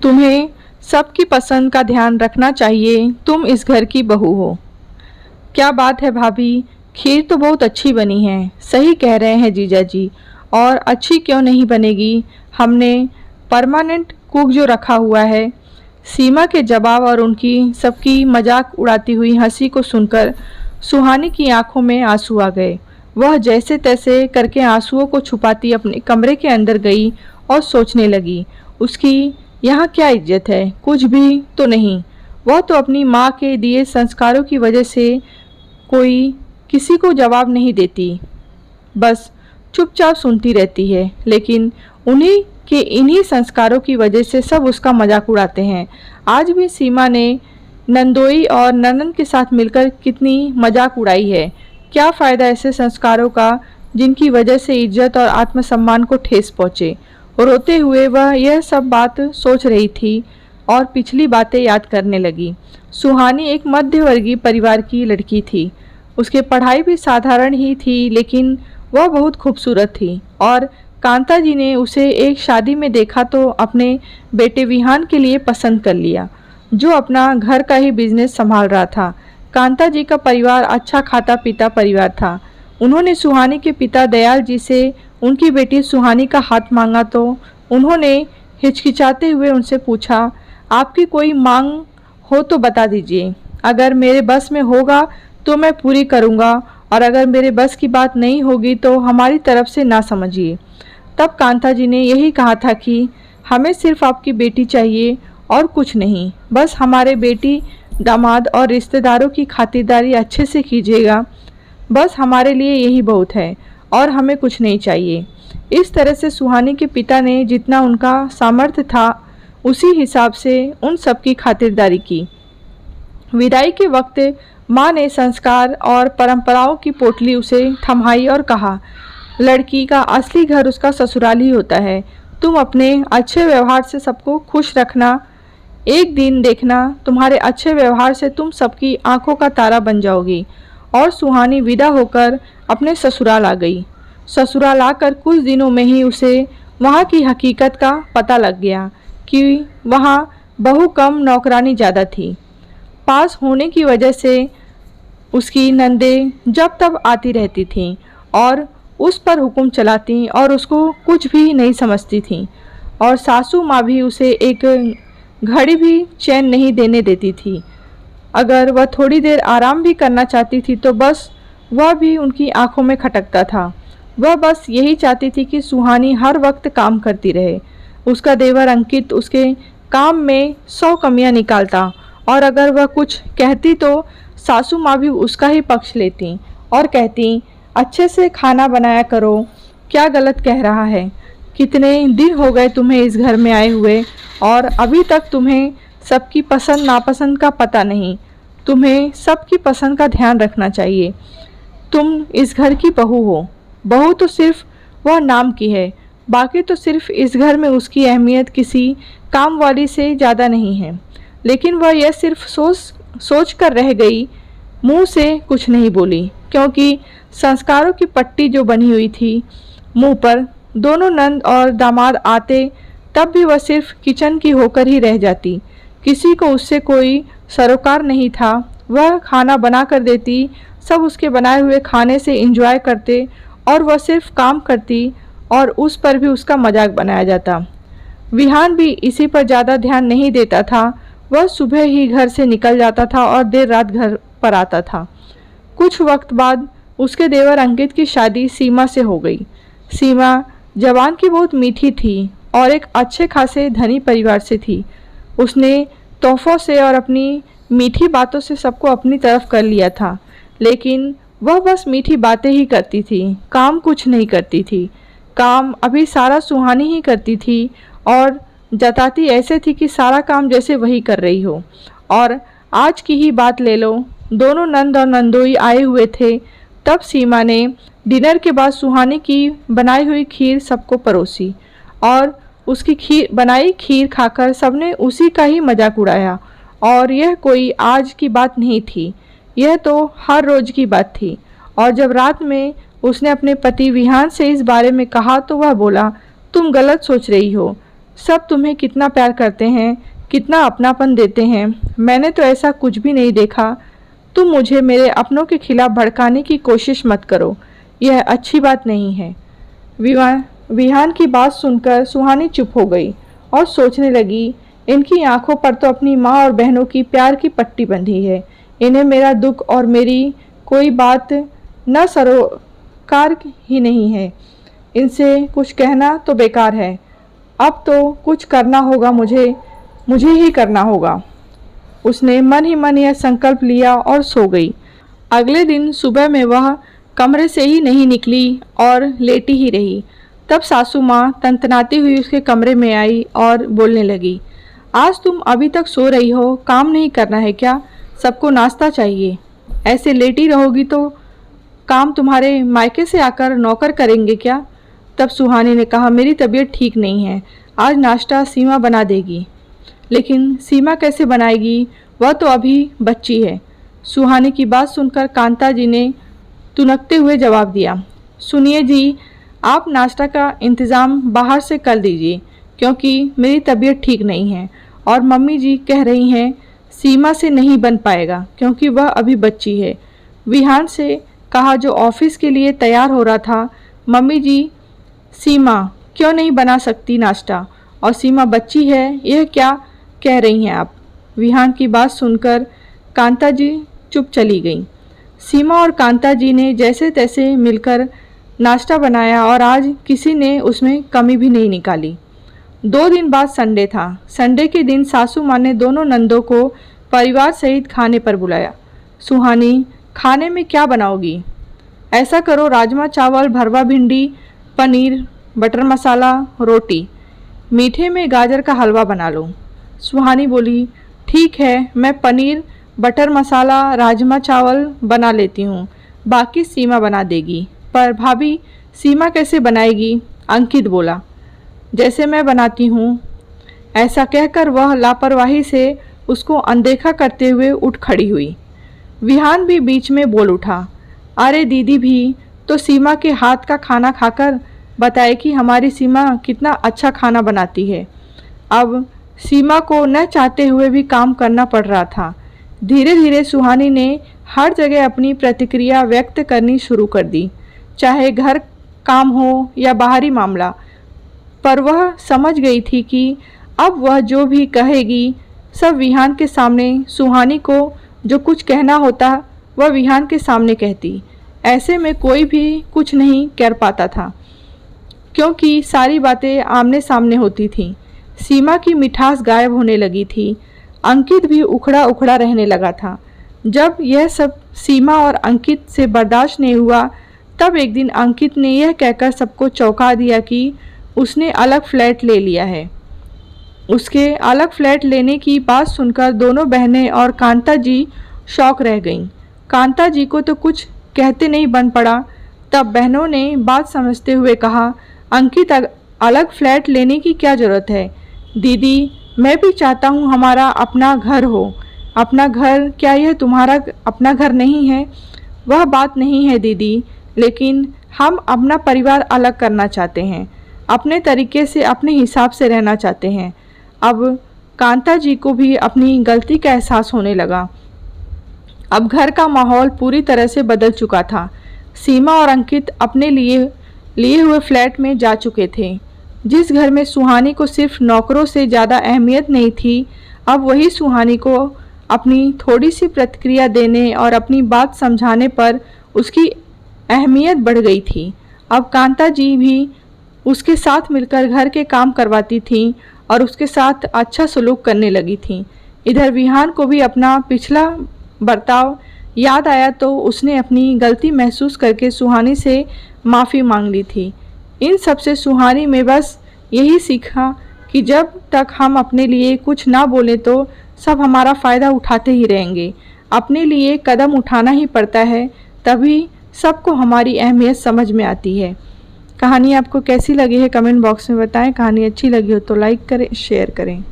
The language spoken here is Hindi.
तुम्हें सबकी पसंद का ध्यान रखना चाहिए, तुम इस घर की बहू हो। क्या बात है भाभी, खीर तो बहुत अच्छी बनी है। सही कह रहे हैं जीजा जी, और अच्छी क्यों नहीं बनेगी, हमने परमानेंट कुक जो रखा हुआ है। सीमा के जवाब और उनकी सबकी मजाक उड़ाती हुई हंसी को सुनकर सुहानी की आंखों में आंसू आ गए। वह जैसे तैसे करके आंसुओं को छुपाती अपने कमरे के अंदर गई और सोचने लगी, उसकी यहाँ क्या इज्जत है, कुछ भी तो नहीं। वह तो अपनी माँ के दिए संस्कारों की वजह से कोई किसी को जवाब नहीं देती, बस चुपचाप सुनती रहती है। लेकिन उन्हीं के इन्हीं संस्कारों की वजह से सब उसका मजाक उड़ाते हैं। आज भी सीमा ने नंदोई और ननन के साथ मिलकर कितनी मजाक उड़ाई है। क्या फ़ायदा ऐसे संस्कारों का जिनकी वजह से इज्जत और आत्मसम्मान को ठेस पहुँचे। रोते हुए वह यह सब बात सोच रही थी और पिछली बातें याद करने लगी। सुहानी एक मध्यवर्गीय परिवार की लड़की थी। उसकी पढ़ाई भी साधारण ही थी, लेकिन वह बहुत खूबसूरत थी और कांता जी ने उसे एक शादी में देखा तो अपने बेटे विहान के लिए पसंद कर लिया, जो अपना घर का ही बिजनेस संभाल रहा था। कांता जी का परिवार अच्छा खाता पीता परिवार था। उन्होंने सुहानी के पिता दयाल जी से उनकी बेटी सुहानी का हाथ मांगा तो उन्होंने हिचकिचाते हुए उनसे पूछा, आपकी कोई मांग हो तो बता दीजिए, अगर मेरे बस में होगा तो मैं पूरी करूँगा, और अगर मेरे बस की बात नहीं होगी तो हमारी तरफ से ना समझिए। तब कांता जी ने यही कहा था कि हमें सिर्फ आपकी बेटी चाहिए और कुछ नहीं, बस हमारे बेटी दामाद और रिश्तेदारों की खातिरदारी अच्छे से कीजिएगा, बस हमारे लिए यही बहुत है और हमें कुछ नहीं चाहिए। इस तरह से सुहानी के पिता ने जितना उनका सामर्थ्य था उसी हिसाब से उन सबकी खातिरदारी की। विदाई के वक्त माँ ने संस्कार और परंपराओं की पोटली उसे थमाई और कहा, लड़की का असली घर उसका ससुराल ही होता है। तुम अपने अच्छे व्यवहार से सबको खुश रखना, एक दिन देखना तुम्हारे अच्छे व्यवहार से तुम सबकी आंखों का तारा बन जाओगी। और सुहानी विदा होकर अपने ससुराल आ गई। ससुराल आकर कुछ दिनों में ही उसे वहाँ की हकीकत का पता लग गया कि वहाँ बहू कम नौकरानी ज़्यादा थी। पास होने की वजह से उसकी नंदें जब तब आती रहती थीं और उस पर हुक्म चलाती और उसको कुछ भी नहीं समझती थीं, और सासू माँ भी उसे एक घड़ी भी चैन नहीं देने देती थी। अगर वह थोड़ी देर आराम भी करना चाहती थी तो बस वह भी उनकी आंखों में खटकता था। वह बस यही चाहती थी कि सुहानी हर वक्त काम करती रहे। उसका देवर अंकित उसके काम में 100 कमियां निकालता, और अगर वह कुछ कहती तो सासू माँ भी उसका ही पक्ष लेती और कहती, अच्छे से खाना बनाया करो, क्या गलत कह रहा है, कितने दिन हो गए तुम्हें इस घर में आए हुए और अभी तक तुम्हें सबकी पसंद नापसंद का पता नहीं। तुम्हें सबकी पसंद का ध्यान रखना चाहिए। तुम इस घर की बहू हो। बहू तो सिर्फ वह नाम की है, बाकी तो सिर्फ इस घर में उसकी अहमियत किसी काम वाली से ज़्यादा नहीं है। लेकिन वह यह सिर्फ सोच कर रह गई, मुंह से कुछ नहीं बोली, क्योंकि संस्कारों की पट्टी जो बनी हुई थी मुंह पर, दोनों नंद और दामाद आते तब भी वह सिर्फ किचन की होकर ही रह जाती। किसी को उससे कोई सरोकार नहीं था। वह खाना बना कर देती, सब उसके बनाए हुए खाने से एंजॉय करते और वह सिर्फ काम करती, और उस पर भी उसका मजाक बनाया जाता। विहान भी इसी पर ज़्यादा ध्यान नहीं देता था। वह सुबह ही घर से निकल जाता था और देर रात घर पर आता था। कुछ वक्त बाद उसके देवर अंकित की शादी सीमा से हो गई। सीमा जवान की बहुत मीठी थी और एक अच्छे खासे धनी परिवार से थी। उसने तोहफों से और अपनी मीठी बातों से सबको अपनी तरफ कर लिया था, लेकिन वह बस मीठी बातें ही करती थी, काम कुछ नहीं करती थी। काम अभी सारा सुहानी ही करती थी और जताती ऐसे थी कि सारा काम जैसे वही कर रही हो। और आज की ही बात ले लो, दोनों नंद और नंदोई आए हुए थे। तब सीमा ने डिनर के बाद सुहानी की बनाई हुई खीर सबको परोसी, और उसकी बनाई खीर खाकर सबने उसी का ही मजाक उड़ाया। और यह कोई आज की बात नहीं थी, यह तो हर रोज की बात थी। और जब रात में उसने अपने पति विहान से इस बारे में कहा तो वह बोला, तुम गलत सोच रही हो, सब तुम्हें कितना प्यार करते हैं, कितना अपनापन देते हैं। मैंने तो ऐसा कुछ भी नहीं देखा। तुम मुझे मेरे अपनों के खिलाफ भड़काने की कोशिश मत करो, यह अच्छी बात नहीं है। विहान की बात सुनकर सुहानी चुप हो गई और सोचने लगी, इनकी आंखों पर तो अपनी माँ और बहनों की प्यार की पट्टी बंधी है। इन्हें मेरा दुख और मेरी कोई बात न सरोकार ही नहीं है। इनसे कुछ कहना तो बेकार है। अब तो कुछ करना होगा, मुझे ही करना होगा। उसने मन ही मन यह संकल्प लिया और सो गई। अगले दिन सुबह में वह कमरे से ही नहीं निकली और लेटी ही रही। तब सासू माँ तनतनाती हुई उसके कमरे में आई और बोलने लगी, आज तुम अभी तक सो रही हो, काम नहीं करना है क्या? सबको नाश्ता चाहिए। ऐसे लेटी रहोगी तो काम तुम्हारे मायके से आकर नौकर करेंगे क्या? तब सुहानी ने कहा, मेरी तबीयत ठीक नहीं है, आज नाश्ता सीमा बना देगी। लेकिन सीमा कैसे बनाएगी, वह तो अभी बच्ची है। सुहानी की बात सुनकर कांता जी ने तुनकते हुए जवाब दिया, सुनिए जी, आप नाश्ता का इंतज़ाम बाहर से कर दीजिए, क्योंकि मेरी तबीयत ठीक नहीं है और मम्मी जी कह रही हैं सीमा से नहीं बन पाएगा क्योंकि वह अभी बच्ची है। विहान से कहा जो ऑफिस के लिए तैयार हो रहा था, मम्मी जी सीमा क्यों नहीं बना सकती नाश्ता, और सीमा बच्ची है, यह क्या कह रही हैं आप? विहान की बात सुनकर कांता जी चुप चली गईं। सीमा और कांता जी ने जैसे तैसे मिलकर नाश्ता बनाया और आज किसी ने उसमें कमी भी नहीं निकाली। 2 दिन बाद संडे था। संडे के दिन सासू माँ ने दोनों नंदों को परिवार सहित खाने पर बुलाया। सुहानी, खाने में क्या बनाओगी? ऐसा करो, राजमा चावल, भरवा भिंडी, पनीर, बटर मसाला, रोटी। मीठे में गाजर का हलवा बना लो। सुहानी बोली, ठीक है, मैं पनीर, बटर मसाला, राजमा चावल बना लेती हूँ, बाकी सीमा बना देगी। पर भाभी, सीमा कैसे बनाएगी? अंकित बोला, जैसे मैं बनाती हूँ। ऐसा कहकर वह लापरवाही से उसको अनदेखा करते हुए उठ खड़ी हुई। विहान भी बीच में बोल उठा, अरे दीदी भी तो सीमा के हाथ का खाना खाकर बताए कि हमारी सीमा कितना अच्छा खाना बनाती है। अब सीमा को न चाहते हुए भी काम करना पड़ रहा था। धीरे धीरे सुहानी ने हर जगह अपनी प्रतिक्रिया व्यक्त करनी शुरू कर दी, चाहे घर काम हो या बाहरी मामला। पर वह समझ गई थी कि अब वह जो भी कहेगी सब विहान के सामने, सुहानी को जो कुछ कहना होता वह विहान के सामने कहती। ऐसे में कोई भी कुछ नहीं कर पाता था क्योंकि सारी बातें आमने सामने होती थीं। सीमा की मिठास गायब होने लगी थी। अंकित भी उखड़ा उखड़ा रहने लगा था। जब यह सब सीमा और अंकित से बर्दाश्त नहीं हुआ, तब एक दिन अंकित ने यह कहकर सबको चौंका दिया कि उसने अलग फ्लैट ले लिया है। उसके अलग फ्लैट लेने की बात सुनकर दोनों बहनें और कांता जी शौक रह गईं। कांता जी को तो कुछ कहते नहीं बन पड़ा। तब बहनों ने बात समझते हुए कहा, अंकित, अलग फ्लैट लेने की क्या ज़रूरत है? दीदी, मैं भी चाहता हूँ हमारा अपना घर हो। अपना घर? क्या यह तुम्हारा अपना घर नहीं है? वह बात नहीं है दीदी, लेकिन हम अपना परिवार अलग करना चाहते हैं, अपने तरीके से, अपने हिसाब से रहना चाहते हैं। अब कांता जी को भी अपनी गलती का एहसास होने लगा। अब घर का माहौल पूरी तरह से बदल चुका था। सीमा और अंकित अपने लिए हुए फ्लैट में जा चुके थे। जिस घर में सुहानी को सिर्फ नौकरों से ज़्यादा अहमियत नहीं थी, अब वही सुहानी को अपनी थोड़ी सी प्रतिक्रिया देने और अपनी बात समझाने पर उसकी अहमियत बढ़ गई थी। अब कांता जी भी उसके साथ मिलकर घर के काम करवाती थीं और उसके साथ अच्छा सलूक करने लगी थीं। इधर विहान को भी अपना पिछला बर्ताव याद आया तो उसने अपनी गलती महसूस करके सुहानी से माफ़ी मांग ली थी। इन सब से सुहानी में बस यही सीखा कि जब तक हम अपने लिए कुछ ना बोलें तो सब हमारा फ़ायदा उठाते ही रहेंगे। अपने लिए कदम उठाना ही पड़ता है, तभी सबको हमारी अहमियत समझ में आती है। कहानी आपको कैसी लगी है कमेंट बॉक्स में बताएं। कहानी अच्छी लगी हो तो लाइक करें, शेयर करें।